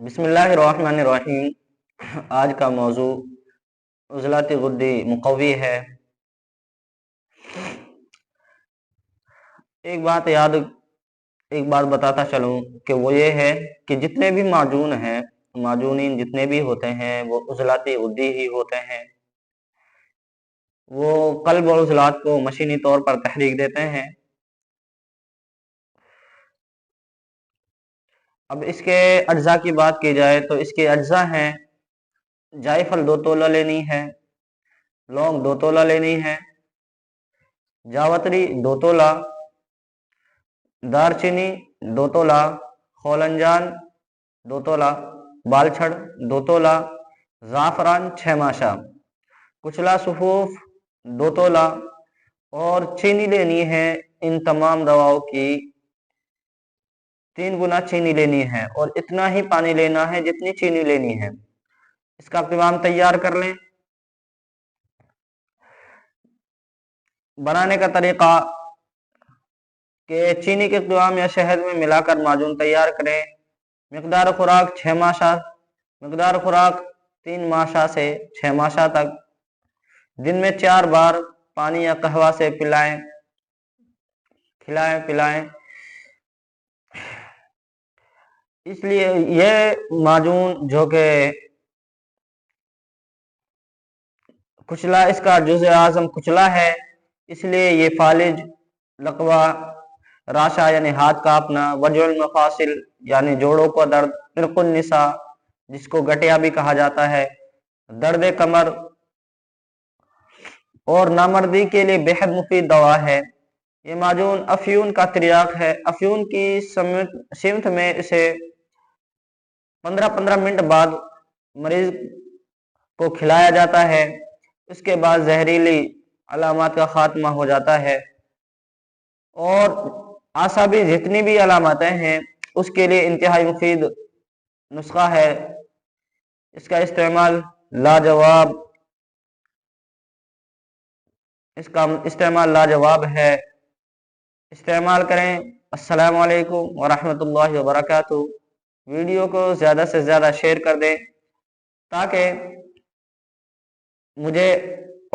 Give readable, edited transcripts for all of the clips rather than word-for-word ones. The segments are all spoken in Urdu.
بسم اللہ الرحمن الرحیم۔ آج کا موضوع عضلات غدی مقوی ہے۔ ایک بات بتاتا چلوں کہ وہ یہ ہے کہ جتنے بھی معجون ہیں، معجونین جتنے بھی ہوتے ہیں وہ عضلات غدی ہی ہوتے ہیں۔ وہ قلب اور عضلات کو مشینی طور پر تحریک دیتے ہیں۔ اب اس کے اجزاء کی بات کی جائے تو اس کے اجزاء ہیں: جائفل 2 تولہ لینی ہے، لونگ 2 تولہ لینی ہے، جاوتری 2 تولہ، دار چینی 2 تولہ، خولنجان 2 تولہ، بالچھڑ 2 تولہ، زعفران 6 ماشا، کچلا سفوف 2 تولہ، اور چینی لینی ہے ان تمام دواؤں کی 3 گنا چینی لینی ہے، اور اتنا ہی پانی لینا ہے جتنی چینی لینی ہے۔ اس کا اقتمام تیار کر لیں۔ بنانے کا طریقہ کہ چینی کے اقتمام یا شہد میں ملا کر معجون تیار کریں۔ مقدار خوراک 6 ماشا، مقدار خوراک 3 ماشا سے 6 ماشا تک، دن میں 4 بار پانی یا قہوہ سے پلائیں۔ اس لیے یہ معجون جو کہ کچلا، اس کا جزء اعظم کچلا ہے، اس لیے یہ فالج، لقوہ، راشا یعنی ہاتھ کانپنا، وجع المفاصل یعنی جوڑوں کو درد، عرق النساء جس کو گٹیا بھی کہا جاتا ہے، درد کمر اور نامردی کے لیے بےحد مفید دوا ہے۔ یہ معجون افیون کا تریاق ہے۔ افیون کی سمت میں اسے 15 منٹ بعد مریض کو کھلایا جاتا ہے۔ اس کے بعد زہریلی علامات کا خاتمہ ہو جاتا ہے، اور اعصابی جتنی بھی علامتیں ہیں اس کے لیے انتہائی مفید نسخہ ہے۔ اس کا استعمال لاجواب ہے۔ استعمال کریں۔ السلام علیکم ورحمۃ اللہ وبرکاتہ۔ ویڈیو کو زیادہ سے زیادہ شیئر کر دیں تاکہ مجھے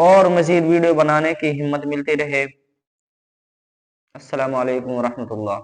اور مزید ویڈیو بنانے کی ہمت ملتی رہے۔ السلام علیکم ورحمۃ اللہ۔